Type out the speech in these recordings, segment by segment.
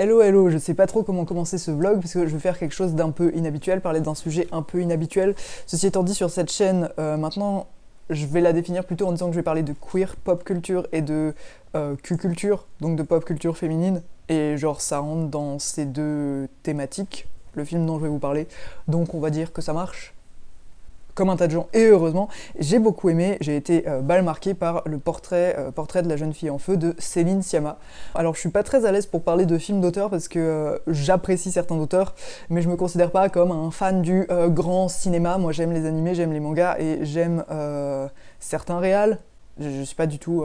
Hello hello, je sais pas trop comment commencer ce vlog parce que je veux faire quelque chose d'un peu inhabituel, parler d'un sujet un peu inhabituel. Ceci étant dit, sur cette chaîne, maintenant, je vais la définir plutôt en disant que je vais parler de queer pop culture et de Q-culture, donc de pop culture féminine. Et genre ça rentre dans ces deux thématiques, le film dont je vais vous parler. Donc on va dire que ça marche comme un tas de gens, et heureusement, j'ai beaucoup aimé, j'ai été balle marqué par le portrait de la jeune fille en feu de Céline Sciamma. Alors je suis pas très à l'aise pour parler de films d'auteurs parce que j'apprécie certains auteurs, mais je me considère pas comme un fan du grand cinéma. Moi j'aime les animés, j'aime les mangas et j'aime certains réals. Je suis pas du tout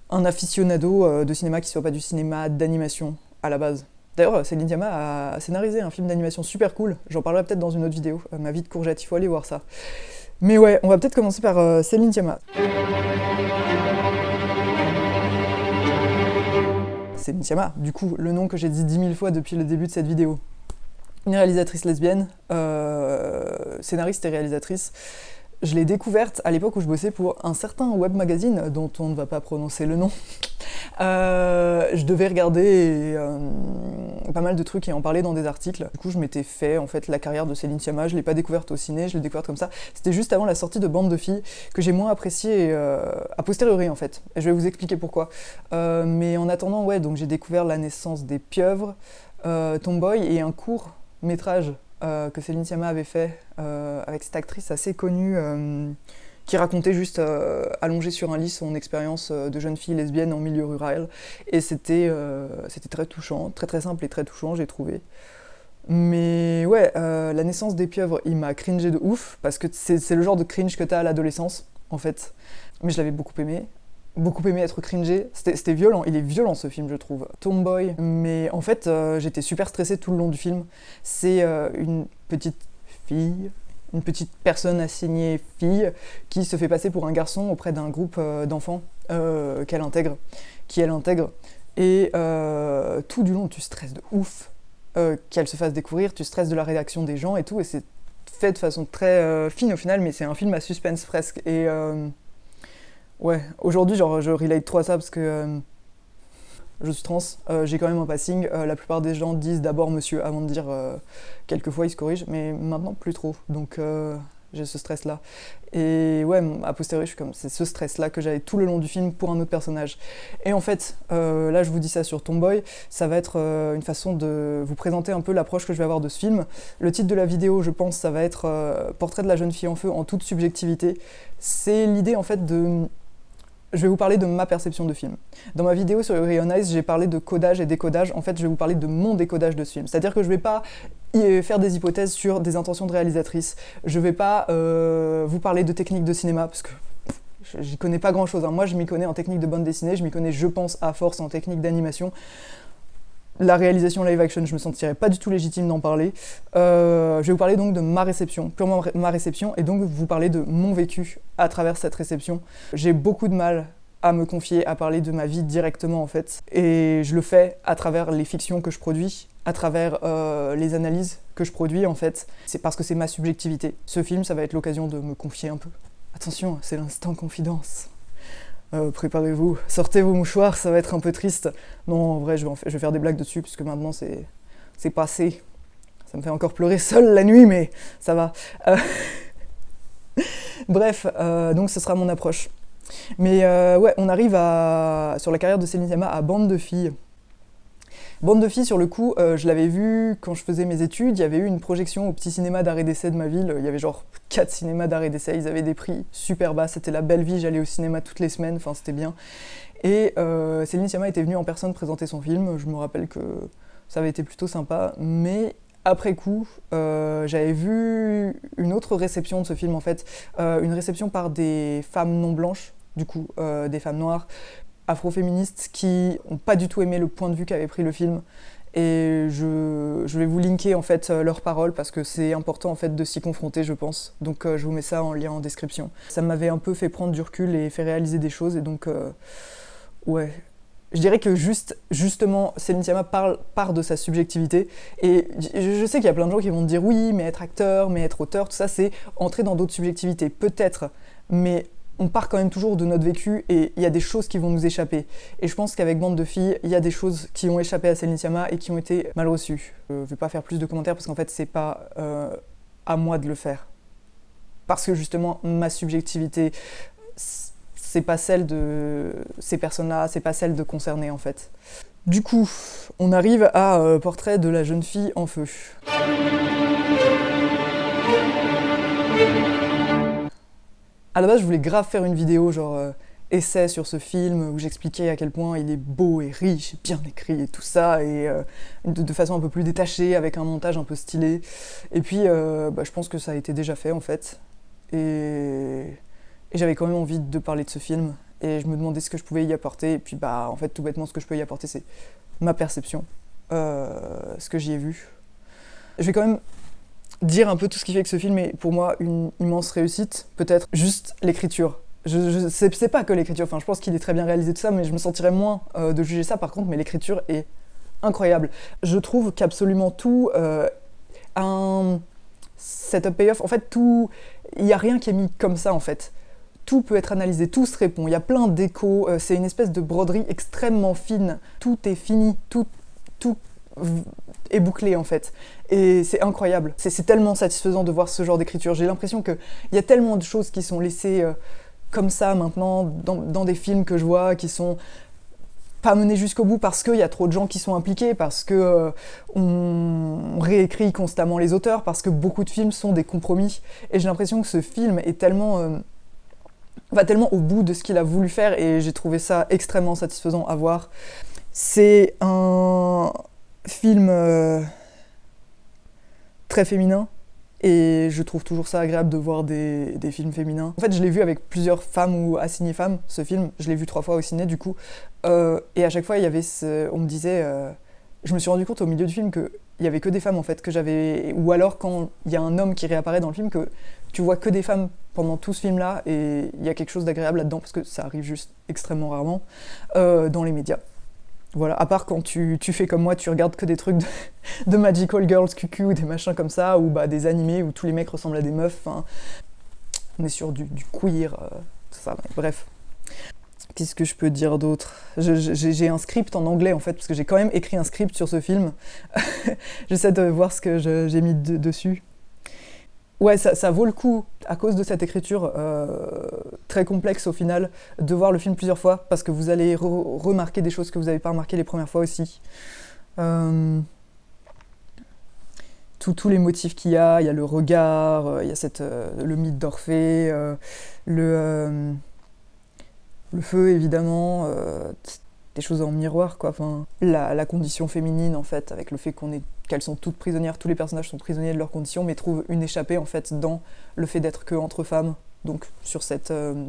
un aficionado de cinéma qui soit pas du cinéma d'animation à la base. D'ailleurs, Céline Sciamma a scénarisé un film d'animation super cool, j'en parlerai peut-être dans une autre vidéo, Ma vie de courgette, il faut aller voir ça. Mais ouais, on va peut-être commencer par Céline Sciamma. Céline Sciamma, du coup, le nom que j'ai dit 10 000 fois depuis le début de cette vidéo. Une réalisatrice lesbienne, scénariste et réalisatrice. Je l'ai découverte à l'époque où je bossais pour un certain web magazine dont on ne va pas prononcer le nom. Je devais regarder pas mal de trucs et en parler dans des articles. Du coup, je m'étais fait en fait la carrière de Céline Sciamma. Je l'ai pas découverte au ciné, je l'ai découverte comme ça. C'était juste avant la sortie de Bande de filles que j'ai moins apprécié a posteriori en fait. Et je vais vous expliquer pourquoi. Mais en attendant, ouais, donc j'ai découvert La naissance des pieuvres, Tomboy et un court métrage que Céline Sciamma avait fait avec cette actrice assez connue qui racontait juste allongée sur un lit son expérience de jeune fille lesbienne en milieu rural. Et c'était très touchant, très très simple et très touchant, j'ai trouvé. Mais ouais, La naissance des pieuvres, il m'a cringé de ouf, parce que c'est le genre de cringe que t'as à l'adolescence, en fait. Mais je l'avais beaucoup aimé être cringé. C'était violent, il est violent ce film, je trouve. Tomboy, mais en fait, j'étais super stressée tout le long du film. C'est une petite fille, une petite personne assignée fille, qui se fait passer pour un garçon auprès d'un groupe d'enfants qu'elle intègre, et tout du long, tu stresses de ouf qu'elle se fasse découvrir, tu stresses de la réaction des gens et tout, et c'est fait de façon très fine au final, mais c'est un film à suspense presque, et ouais, aujourd'hui, genre, je relate trop à ça parce que je suis trans, j'ai quand même un passing. La plupart des gens disent d'abord monsieur avant de dire quelquefois ils se corrigent, mais maintenant plus trop. Donc j'ai ce stress-là. Et ouais, a posteriori, je suis comme, c'est ce stress-là que j'avais tout le long du film pour un autre personnage. Et en fait, là je vous dis ça sur Tomboy, ça va être une façon de vous présenter un peu l'approche que je vais avoir de ce film. Le titre de la vidéo, je pense, ça va être Portrait de la jeune fille en feu en toute subjectivité. C'est l'idée en fait de... Je vais vous parler de ma perception de film. Dans ma vidéo sur Yuri on Ice, j'ai parlé de codage et décodage. En fait, je vais vous parler de mon décodage de ce film. C'est-à-dire que je vais pas faire des hypothèses sur des intentions de réalisatrice. Je vais pas vous parler de techniques de cinéma, parce que j'y connais pas grand-chose. Hein. Moi, je m'y connais en technique de bande dessinée, je m'y connais, je pense, à force en technique d'animation. La réalisation live action, je me sentirais pas du tout légitime d'en parler. Je vais vous parler donc de ma réception, purement ma réception, et donc vous parler de mon vécu à travers cette réception. J'ai beaucoup de mal à me confier, à parler de ma vie directement en fait, et je le fais à travers les fictions que je produis, à travers les analyses que je produis en fait. C'est parce que c'est ma subjectivité. Ce film, ça va être l'occasion de me confier un peu. Attention, c'est l'instant confidence. Préparez-vous, sortez vos mouchoirs, ça va être un peu triste. Non, en vrai, je vais faire des blagues dessus, puisque maintenant c'est passé. Ça me fait encore pleurer seule la nuit, mais ça va. Bref, donc ce sera mon approche. Mais ouais, on arrive sur la carrière de Céline Sciamma à Bande de filles. Bande de filles, sur le coup, je l'avais vu quand je faisais mes études, il y avait eu une projection au petit cinéma d'art et d'essai de ma ville, il y avait genre 4 cinémas d'art et d'essai, ils avaient des prix super bas, c'était la belle vie, j'allais au cinéma toutes les semaines, enfin c'était bien. Et Céline Sciamma était venue en personne présenter son film, je me rappelle que ça avait été plutôt sympa, mais après coup, j'avais vu une autre réception de ce film en fait, une réception par des femmes non blanches, du coup, des femmes noires, afroféministes qui n'ont pas du tout aimé le point de vue qu'avait pris le film, et je vais vous linker en fait leurs paroles parce que c'est important en fait de s'y confronter, je pense, donc je vous mets ça en lien en description. Ça m'avait un peu fait prendre du recul et fait réaliser des choses, et donc ouais, je dirais que justement Céline Sciamma part de sa subjectivité, et je sais qu'il y a plein de gens qui vont me dire oui, mais être acteur, mais être auteur, tout ça c'est entrer dans d'autres subjectivités, peut-être, mais on part quand même toujours de notre vécu et il y a des choses qui vont nous échapper. Et je pense qu'avec Bande de filles, il y a des choses qui ont échappé à Céline Sciamma et qui ont été mal reçues. Je ne vais pas faire plus de commentaires parce qu'en fait, c'est pas à moi de le faire. Parce que justement, ma subjectivité, c'est pas celle de ces personnes-là, c'est pas celle de concernés en fait. Du coup, on arrive à Portrait de la jeune fille en feu. À la base, je voulais grave faire une vidéo genre essai sur ce film où j'expliquais à quel point il est beau et riche et bien écrit et tout ça, et de façon un peu plus détachée, avec un montage un peu stylé. Et puis, je pense que ça a été déjà fait en fait. Et j'avais quand même envie de parler de ce film. Et je me demandais ce que je pouvais y apporter. Et puis, en fait, tout bêtement, ce que je peux y apporter, c'est ma perception, ce que j'y ai vu. Je vais quand même dire un peu tout ce qui fait que ce film est pour moi une immense réussite. Peut-être juste l'écriture. C'est pas que l'écriture, enfin je pense qu'il est très bien réalisé tout ça, mais je me sentirais moins de juger ça par contre, mais l'écriture est incroyable. Je trouve qu'absolument tout a un setup payoff, en fait tout, il n'y a rien qui est mis comme ça en fait. Tout peut être analysé, tout se répond, il y a plein d'échos, c'est une espèce de broderie extrêmement fine, tout est fini, tout est bouclé en fait. Et c'est incroyable, c'est tellement satisfaisant de voir ce genre d'écriture. J'ai l'impression qu'il y a tellement de choses qui sont laissées comme ça maintenant dans des films que je vois qui sont pas menés jusqu'au bout parce qu'il y a trop de gens qui sont impliqués, parce que on réécrit constamment les auteurs, parce que beaucoup de films sont des compromis. Et j'ai l'impression que ce film est tellement va tellement au bout de ce qu'il a voulu faire, et j'ai trouvé ça extrêmement satisfaisant à voir. C'est un film très féminin, et je trouve toujours ça agréable de voir des films féminins. En fait, je l'ai vu avec plusieurs femmes ou assignées femmes, ce film. Je l'ai vu 3 fois au ciné, du coup. Et à chaque fois, il y avait on me disait... je me suis rendu compte au milieu du film qu'il y avait que des femmes, en fait, que j'avais... Ou alors, quand il y a un homme qui réapparaît dans le film, que tu vois que des femmes pendant tout ce film-là, et il y a quelque chose d'agréable là-dedans, parce que ça arrive juste extrêmement rarement dans les médias. Voilà, à part quand tu fais comme moi, tu regardes que des trucs de Magical Girls QQ ou des machins comme ça, ou des animés où tous les mecs ressemblent à des meufs. Hein. On est sur du queer, tout ça, bref. Qu'est-ce que je peux dire d'autre ? J'ai un script en anglais en fait, parce que j'ai quand même écrit un script sur ce film. J'essaie de voir ce que j'ai mis dessus. Ouais, ça vaut le coup, à cause de cette écriture très complexe au final, de voir le film plusieurs fois, parce que vous allez remarquer des choses que vous n'avez pas remarquées les premières fois aussi. Tous les motifs qu'il y a le regard, il y a le mythe d'Orphée, le feu évidemment, des choses en miroir quoi, enfin, la condition féminine en fait, avec le fait qu'elles sont toutes prisonnières, tous les personnages sont prisonniers de leur condition, mais trouvent une échappée en fait dans le fait d'être que entre femmes, donc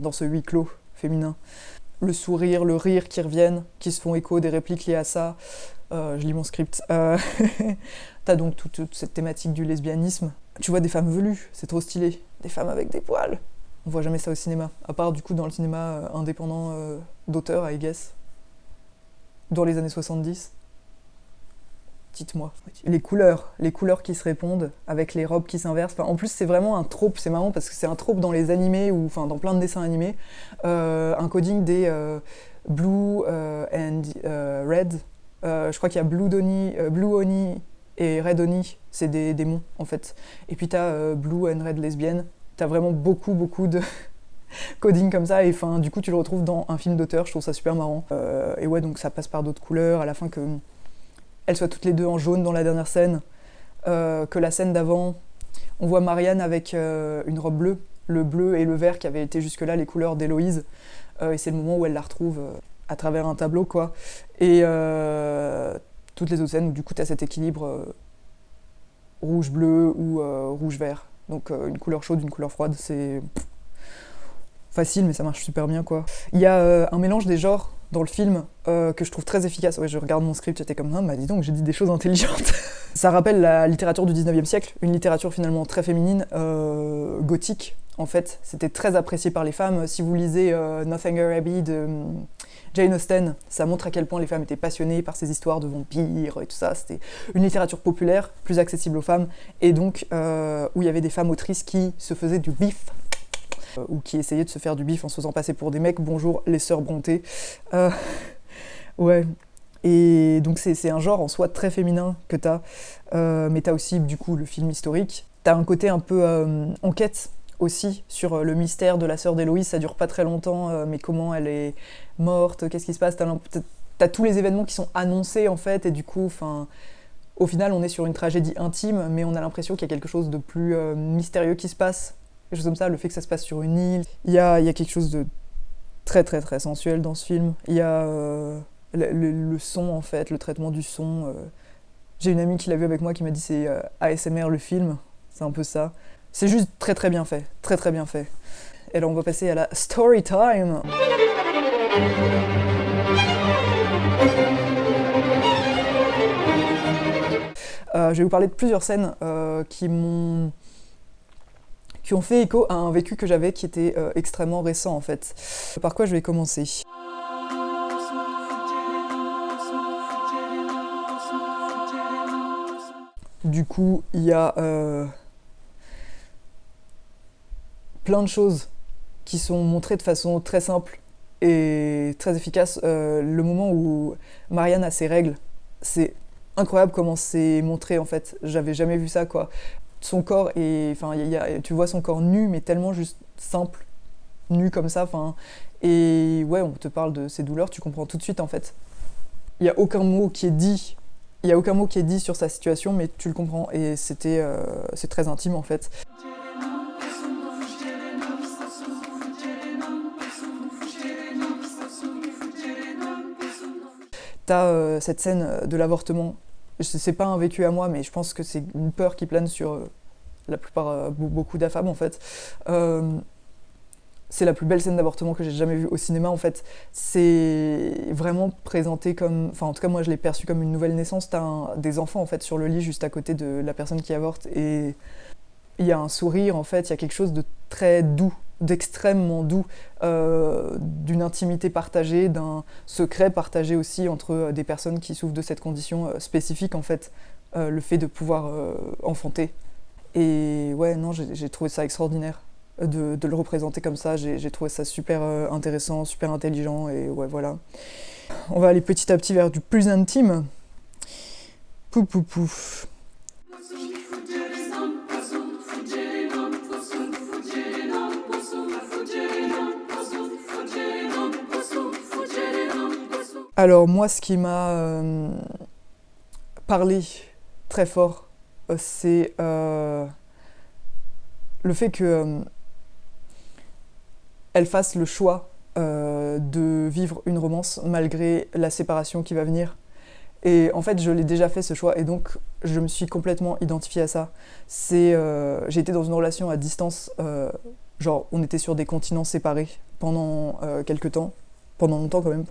dans ce huis clos féminin. Le sourire, le rire qui reviennent, qui se font écho, des répliques liées à ça. Je lis mon script. T'as donc toute cette thématique du lesbianisme. Tu vois des femmes velues, c'est trop stylé. Des femmes avec des poils. On voit jamais ça au cinéma, à part du coup dans le cinéma indépendant d'auteur, I guess. Dans les années 70. Dites-moi. Les couleurs qui se répondent, avec les robes qui s'inversent. Enfin, en plus, c'est vraiment un trope, c'est marrant parce que c'est un trope dans les animés, ou enfin dans plein de dessins animés. Un coding des blue and red. Je crois qu'il y a blue Oni et red Oni, c'est des démons en fait. Et puis t'as blue and red lesbienne. T'as vraiment beaucoup de coding comme ça, et enfin, du coup tu le retrouves dans un film d'auteur, je trouve ça super marrant. Et ouais, donc ça passe par d'autres couleurs, à la fin qu'elles soient toutes les deux en jaune dans la dernière scène, que la scène d'avant, on voit Marianne avec une robe bleue, le bleu et le vert qui avaient été jusque-là les couleurs d'Héloïse, et c'est le moment où elle la retrouve à travers un tableau, quoi. Et toutes les autres scènes où du coup t'as cet équilibre rouge-bleu ou rouge-vert. Donc une couleur chaude, une couleur froide, c'est facile, mais ça marche super bien, quoi. Il y a un mélange des genres dans le film que je trouve très efficace. Ouais, je regarde mon script, j'étais comme, dis donc, j'ai dit des choses intelligentes. Ça rappelle la littérature du 19e siècle, une littérature finalement très féminine, gothique, en fait. C'était très apprécié par les femmes. Si vous lisez Northanger Abbey de Jane Austen, ça montre à quel point les femmes étaient passionnées par ces histoires de vampires et tout ça. C'était une littérature populaire, plus accessible aux femmes, et donc où il y avait des femmes autrices qui se faisaient du bif ou qui essayaient de se faire du bif en se faisant passer pour des mecs. Bonjour les sœurs Brontë. Ouais. Et donc c'est un genre en soi très féminin que t'as, mais t'as aussi du coup le film historique. T'as un côté un peu enquête aussi sur le mystère de la sœur d'Héloïse, ça dure pas très longtemps, mais comment elle est morte, qu'est-ce qui se passe, t'as tous les événements qui sont annoncés en fait, et du coup, au final on est sur une tragédie intime, mais on a l'impression qu'il y a quelque chose de plus mystérieux qui se passe, quelque chose comme ça, le fait que ça se passe sur une île. Il y a quelque chose de très très très sensuel dans ce film, il y a le son en fait, le traitement du son. J'ai une amie qui l'a vu avec moi qui m'a dit c'est ASMR le film, c'est un peu ça. C'est juste très très bien fait, très très bien fait. Et là on va passer à la story time. Je vais vous parler de plusieurs scènes qui ont fait écho à un vécu que j'avais qui était extrêmement récent en fait. Par quoi je vais commencer ? Du coup, il y a plein de choses qui sont montrées de façon très simple et très efficace. Le moment où Marianne a ses règles, c'est incroyable comment c'est montré en fait. J'avais jamais vu ça quoi. Son corps est, tu vois son corps nu, mais tellement juste simple, nu comme ça. Et ouais, on te parle de ses douleurs, tu comprends tout de suite en fait. Il y a aucun mot qui est dit. Il y a aucun mot qui est dit sur sa situation, mais tu le comprends. Et c'est très intime en fait. T'as cette scène de l'avortement. C'est pas un vécu à moi, mais je pense que c'est une peur qui plane sur la plupart, beaucoup d'AFAB en fait. C'est la plus belle scène d'avortement que j'ai jamais vue au cinéma en fait. C'est vraiment présenté comme... Enfin en tout cas moi je l'ai perçu comme une nouvelle naissance. T'as des enfants en fait sur le lit juste à côté de la personne qui avorte et il y a un sourire en fait, il y a quelque chose de très doux, d'extrêmement doux, d'une intimité partagée, d'un secret partagé aussi entre des personnes qui souffrent de cette condition spécifique en fait, le fait de pouvoir enfanter. Et ouais, non, j'ai trouvé ça extraordinaire de le représenter comme ça, j'ai trouvé ça super intéressant, super intelligent, et ouais, voilà. On va aller petit à petit vers du plus intime. Pouf, pouf, pouf. Alors moi, ce qui m'a parlé très fort, c'est le fait que elle fasse le choix de vivre une romance malgré la séparation qui va venir. Et en fait, je l'ai déjà fait ce choix, et donc je me suis complètement identifiée à ça. J'ai été dans une relation à distance, genre on était sur des continents séparés pendant quelques temps, pendant longtemps quand même,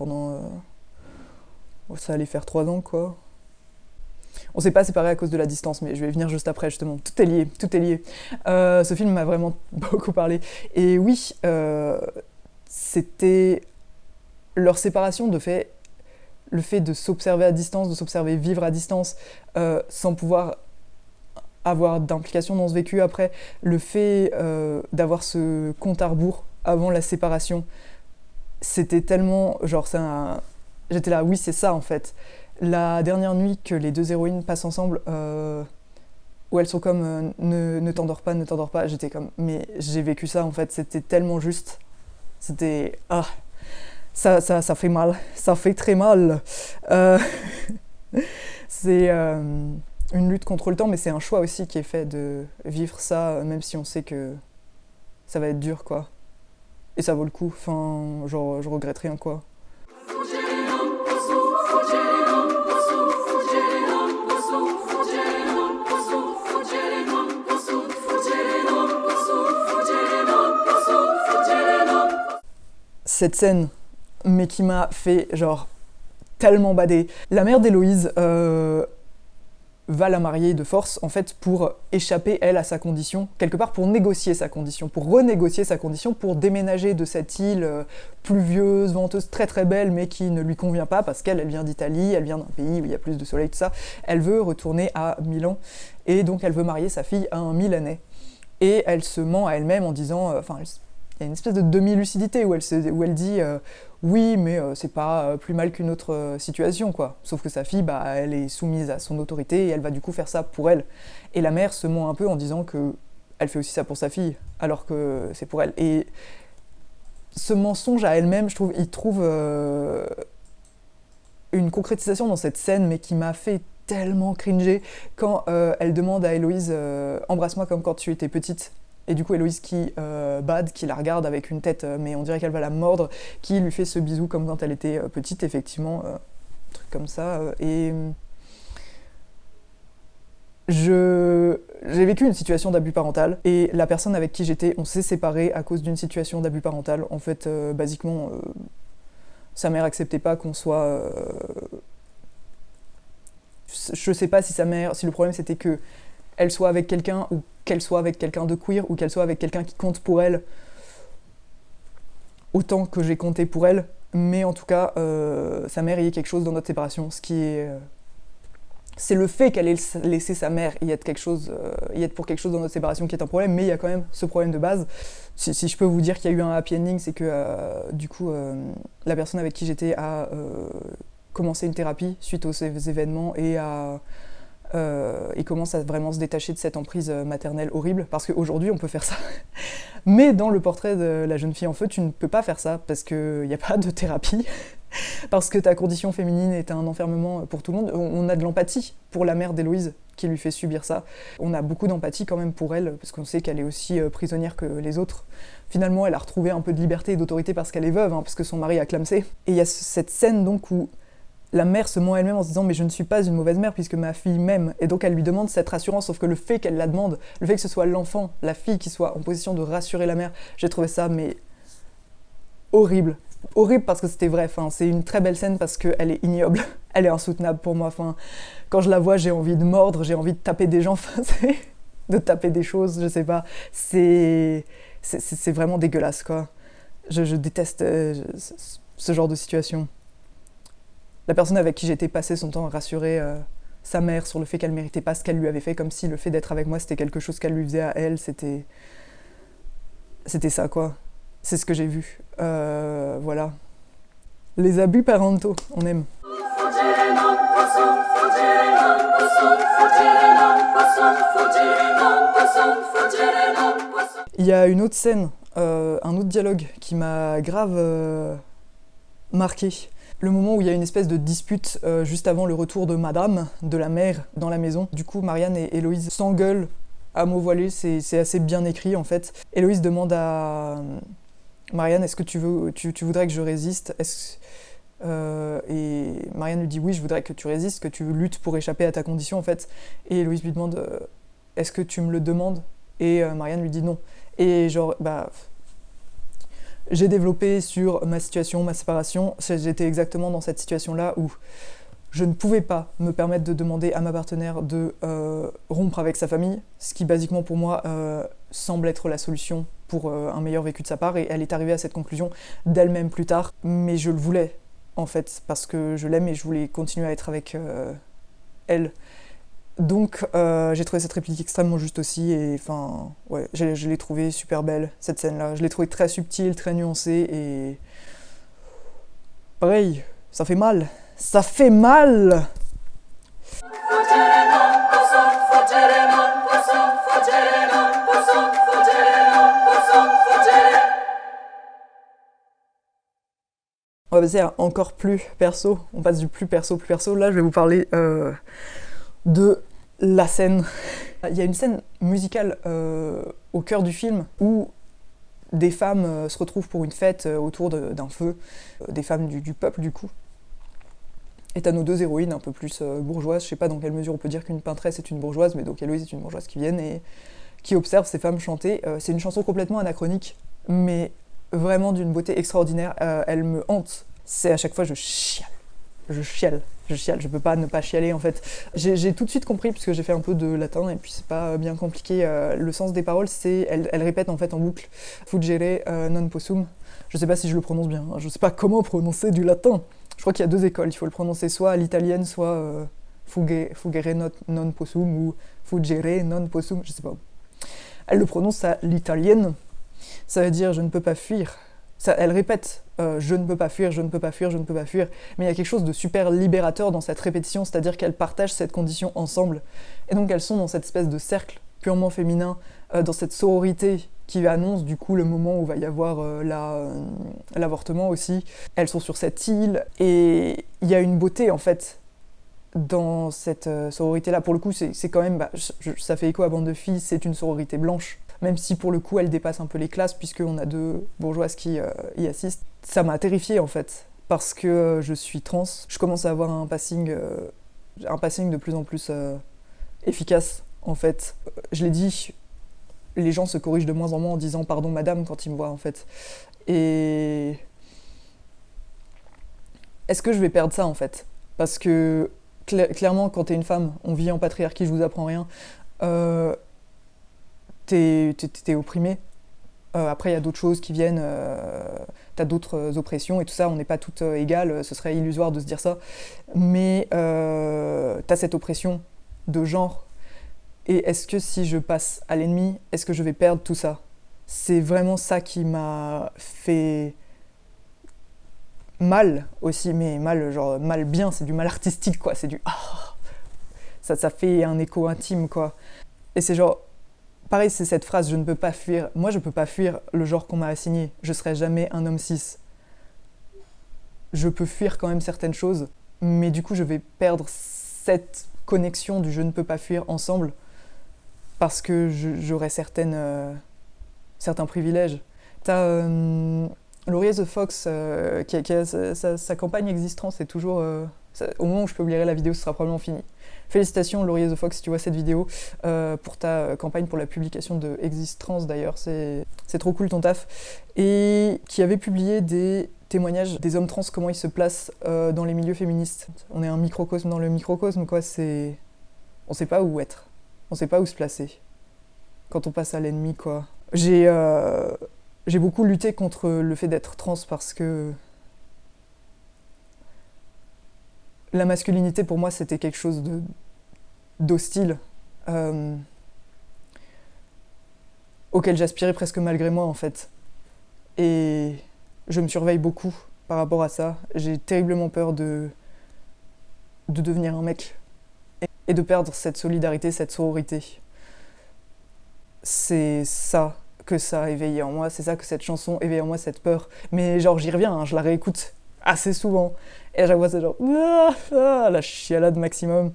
ça allait faire 3 ans quoi. On s'est pas séparés à cause de la distance, mais je vais y venir juste après justement. Tout est lié, tout est lié. Ce film m'a vraiment beaucoup parlé. Et oui, c'était leur séparation le fait de s'observer à distance, de s'observer vivre à distance, sans pouvoir avoir d'implication dans ce vécu après, le fait d'avoir ce compte à rebours avant la séparation, c'était tellement, genre j'étais là, oui c'est ça en fait. La dernière nuit que les deux héroïnes passent ensemble, où elles sont comme ne t'endors pas, j'étais comme, mais j'ai vécu ça en fait, c'était tellement juste, c'était, ça fait mal, ça fait très mal. C'est une lutte contre le temps, mais c'est un choix aussi qui est fait de vivre ça, même si on sait que ça va être dur quoi. Et ça vaut le coup, enfin, genre, je regrette rien quoi. Cette scène, mais qui m'a fait genre tellement bader. La mère d'Héloïse va la marier de force en fait pour échapper elle à sa condition, quelque part pour négocier sa condition, pour renégocier sa condition, pour déménager de cette île pluvieuse, venteuse, très très belle mais qui ne lui convient pas parce qu'elle vient d'Italie, elle vient d'un pays où il y a plus de soleil, tout ça. Elle veut retourner à Milan et donc elle veut marier sa fille à un Milanais. Et elle se ment à elle-même en disant, y a une espèce de demi-lucidité où elle dit oui, mais c'est pas plus mal qu'une autre situation, quoi. Sauf que sa fille, bah, elle est soumise à son autorité et elle va du coup faire ça pour elle. Et la mère se ment un peu en disant que elle fait aussi ça pour sa fille, alors que c'est pour elle. Et ce mensonge à elle-même, je trouve, il trouve une concrétisation dans cette scène, mais qui m'a fait tellement cringer quand elle demande à Héloïse embrasse-moi comme quand tu étais petite. Et du coup, Héloïse qui bade, qui la regarde avec une tête, mais on dirait qu'elle va la mordre, qui lui fait ce bisou comme quand elle était petite, effectivement, un truc comme ça. Et j'ai vécu une situation d'abus parental, et la personne avec qui j'étais, on s'est séparés à cause d'une situation d'abus parental. En fait, basiquement, sa mère acceptait pas qu'on soit... Je sais pas si sa mère, si le problème c'était que elle soit avec quelqu'un, ou qu'elle soit avec quelqu'un de queer, ou qu'elle soit avec quelqu'un qui compte pour elle autant que j'ai compté pour elle, mais en tout cas, sa mère y est quelque chose dans notre séparation, ce qui est... c'est le fait qu'elle ait laissé sa mère y être pour quelque chose dans notre séparation qui est un problème, mais il y a quand même ce problème de base. Si je peux vous dire qu'il y a eu un happy ending, c'est que du coup, la personne avec qui j'étais a commencé une thérapie suite aux événements et commence à vraiment se détacher de cette emprise maternelle horrible, parce qu'aujourd'hui on peut faire ça. Mais dans le portrait de la jeune fille en feu, tu ne peux pas faire ça, parce qu'il n'y a pas de thérapie, parce que ta condition féminine est un enfermement pour tout le monde. On a de l'empathie pour la mère d'Héloïse qui lui fait subir ça. On a beaucoup d'empathie quand même pour elle, parce qu'on sait qu'elle est aussi prisonnière que les autres. Finalement, elle a retrouvé un peu de liberté et d'autorité parce qu'elle est veuve, parce que son mari a clamsé. Et il y a cette scène donc où la mère se ment elle-même en se disant « mais je ne suis pas une mauvaise mère puisque ma fille m'aime ». Et donc elle lui demande cette rassurance, sauf que le fait qu'elle la demande, le fait que ce soit l'enfant, la fille qui soit en position de rassurer la mère, j'ai trouvé ça mais horrible. Horrible parce que c'était vrai, enfin, c'est une très belle scène parce qu'elle est ignoble, elle est insoutenable pour moi. Enfin, quand je la vois, j'ai envie de mordre, j'ai envie de taper des gens, enfin, de taper des choses, je sais pas. C'est vraiment dégueulasse, quoi. Je déteste ce genre de situation. La personne avec qui j'étais passé son temps à rassurer sa mère sur le fait qu'elle méritait pas ce qu'elle lui avait fait, comme si le fait d'être avec moi c'était quelque chose qu'elle lui faisait à elle, c'était ça, quoi. C'est ce que j'ai vu. Voilà. Les abus parentaux, on aime. Il y a une autre scène, un autre dialogue qui m'a grave marqué. Le moment où il y a une espèce de dispute juste avant le retour de Madame, de la mère, dans la maison. Du coup, Marianne et Héloïse s'engueulent à mots voilés, c'est assez bien écrit en fait. Héloïse demande à Marianne, est-ce que tu voudrais que je résiste ? Et Marianne lui dit oui, je voudrais que tu résistes, que tu luttes pour échapper à ta condition en fait. Et Héloïse lui demande est-ce que tu me le demandes ? Et Marianne lui dit non. Et genre, j'ai développé sur ma situation, ma séparation, j'étais exactement dans cette situation-là où je ne pouvais pas me permettre de demander à ma partenaire de rompre avec sa famille, ce qui basiquement pour moi semble être la solution pour un meilleur vécu de sa part, et elle est arrivée à cette conclusion d'elle-même plus tard, mais je le voulais en fait, parce que je l'aime et je voulais continuer à être avec elle. Donc j'ai trouvé cette réplique extrêmement juste aussi, et enfin ouais, je l'ai trouvée super belle cette scène-là, je l'ai trouvée très subtile, très nuancée, et pareil, ça fait mal. Ça fait mal! On va passer à encore plus perso. On passe du plus perso, plus perso. Là, je vais vous parler de la scène. Il y a une scène musicale au cœur du film où des femmes se retrouvent pour une fête autour d'un feu, des femmes du peuple du coup. Et t'as nos deux héroïnes un peu plus bourgeoises, je sais pas dans quelle mesure on peut dire qu'une peintresse est une bourgeoise, mais donc Héloïse est une bourgeoise qui viennent et qui observent ces femmes chanter. C'est une chanson complètement anachronique, mais vraiment d'une beauté extraordinaire, elle me hante. C'est à chaque fois je chiale, je peux pas ne pas chialer en fait. J'ai tout de suite compris, puisque j'ai fait un peu de latin, et puis c'est pas bien compliqué, le sens des paroles, c'est, elle répète en fait en boucle « Fugere non possum ». Je sais pas si je le prononce bien, je sais pas comment prononcer du latin. Je crois qu'il y a deux écoles, il faut le prononcer soit à l'italienne, soit fugere non possum, ou fugere non possum, je sais pas. Elle le prononce à l'italienne, Ça veut dire je ne peux pas fuir. Ça, elle répète je ne peux pas fuir, je ne peux pas fuir, je ne peux pas fuir. Mais il y a quelque chose de super libérateur dans cette répétition, c'est-à-dire qu'elles partagent cette condition ensemble. Et donc elles sont dans cette espèce de cercle purement féminin, dans cette sororité qui annonce du coup le moment où va y avoir l'avortement aussi. Elles sont sur cette île et il y a une beauté en fait dans cette sororité-là. Pour le coup, c'est quand même, ça fait écho à Bande de filles, c'est une sororité blanche. Même si pour le coup elle dépasse un peu les classes puisqu'on a deux bourgeoises qui y assistent. Ça m'a terrifiée en fait, parce que je suis trans, je commence à avoir un passing de plus en plus efficace en fait. Je l'ai dit, les gens se corrigent de moins en moins en disant pardon madame quand ils me voient en fait. Et est-ce que je vais perdre ça en fait? Parce que clairement quand t'es une femme, on vit en patriarcat, je vous apprends rien, t'es opprimé. Après, il y a d'autres choses qui viennent, t'as d'autres oppressions et tout ça, on n'est pas toutes égales, ce serait illusoire de se dire ça. Mais t'as cette oppression de genre. Et est-ce que si je passe à l'ennemi, est-ce que je vais perdre tout ça? C'est vraiment ça qui m'a fait mal aussi, mais mal, genre mal bien, c'est du mal artistique quoi, c'est du ça fait un écho intime quoi. Et c'est genre, pareil, c'est cette phrase, je ne peux pas fuir. Moi, je peux pas fuir le genre qu'on m'a assigné. Je serai jamais un homme cis. Je peux fuir quand même certaines choses, mais du coup, je vais perdre cette connexion du je ne peux pas fuir ensemble parce que j'aurai certains privilèges. T'as Laurier The Fox qui a sa campagne Existence, c'est toujours... au moment où je publierai la vidéo, ce sera probablement fini. Félicitations Laurier The Fox si tu vois cette vidéo pour ta campagne pour la publication de Existence d'ailleurs, c'est trop cool ton taf. Et qui avait publié des témoignages des hommes trans, comment ils se placent dans les milieux féministes. On est un microcosme dans le microcosme quoi, c'est... On sait pas où être, on sait pas où se placer quand on passe à l'ennemi quoi. J'ai beaucoup lutté contre le fait d'être trans parce que la masculinité, pour moi, c'était quelque chose d'hostile, auquel j'aspirais presque malgré moi, en fait. Et je me surveille beaucoup par rapport à ça. J'ai terriblement peur de devenir un mec et de perdre cette solidarité, cette sororité. C'est ça que ça a éveillé en moi, c'est ça que cette chanson éveille en moi, cette peur. Mais genre, j'y reviens, hein, je la réécoute assez souvent. Et à chaque fois, c'est genre la chialade maximum.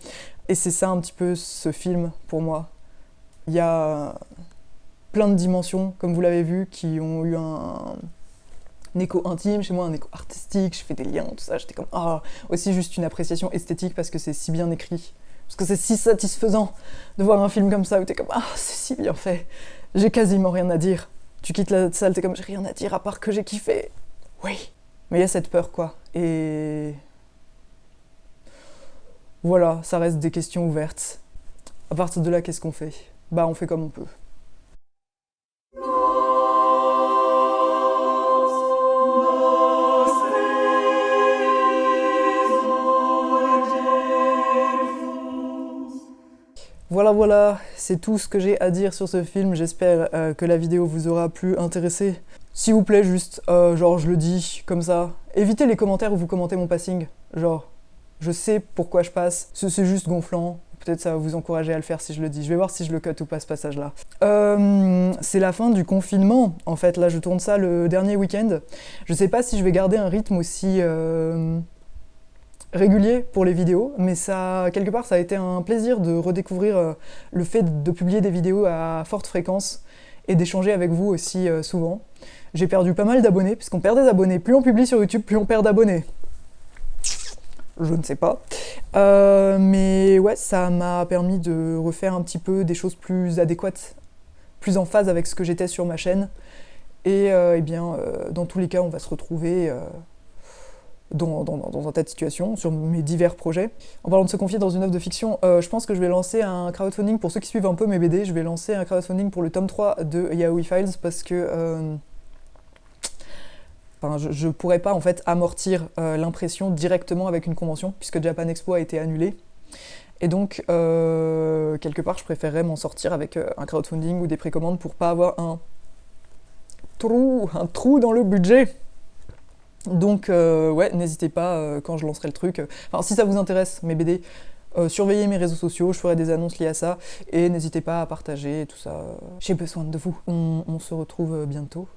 Et c'est ça un petit peu ce film pour moi. Il y a plein de dimensions, comme vous l'avez vu, qui ont eu un écho intime chez moi, un écho artistique. Je fais des liens, tout ça. J'étais comme aussi juste une appréciation esthétique parce que c'est si bien écrit. Parce que c'est si satisfaisant de voir un film comme ça où t'es comme c'est si bien fait. J'ai quasiment rien à dire. Tu quittes la salle, t'es comme j'ai rien à dire à part que j'ai kiffé. Oui. Mais il y a cette peur, quoi. Et voilà, ça reste des questions ouvertes. À partir de là, qu'est-ce qu'on fait? On fait comme on peut. Voilà, c'est tout ce que j'ai à dire sur ce film. J'espère que la vidéo vous aura plu, intéressé. S'il vous plaît, juste, genre, je le dis comme ça. Évitez les commentaires où vous commentez mon passing. Genre, je sais pourquoi je passe, c'est juste gonflant. Peut-être ça va vous encourager à le faire si je le dis. Je vais voir si je le cut ou pas ce passage-là. C'est la fin du confinement, en fait. Là, je tourne ça le dernier week-end. Je sais pas si je vais garder un rythme aussi régulier pour les vidéos, mais ça, quelque part, ça a été un plaisir de redécouvrir le fait de publier des vidéos à forte fréquence et d'échanger avec vous aussi souvent. J'ai perdu pas mal d'abonnés, puisqu'on perd des abonnés. Plus on publie sur YouTube, plus on perd d'abonnés. Je ne sais pas. Mais ouais, ça m'a permis de refaire un petit peu des choses plus adéquates, plus en phase avec ce que j'étais sur ma chaîne. Et dans tous les cas, on va se retrouver dans un tas de situations, sur mes divers projets. En parlant de se confier dans une œuvre de fiction, je pense que je vais lancer un crowdfunding, pour ceux qui suivent un peu mes BD, je vais lancer un crowdfunding pour le tome 3 de Yaoi Files, parce que je pourrais pas en fait amortir l'impression directement avec une convention, puisque Japan Expo a été annulée. Et donc, quelque part, je préférerais m'en sortir avec un crowdfunding ou des précommandes pour pas avoir un trou dans le budget. Donc ouais, n'hésitez pas quand je lancerai le truc. Enfin, si ça vous intéresse, mes BD, surveillez mes réseaux sociaux, je ferai des annonces liées à ça. Et n'hésitez pas à partager et tout ça. J'ai besoin de vous. On se retrouve bientôt.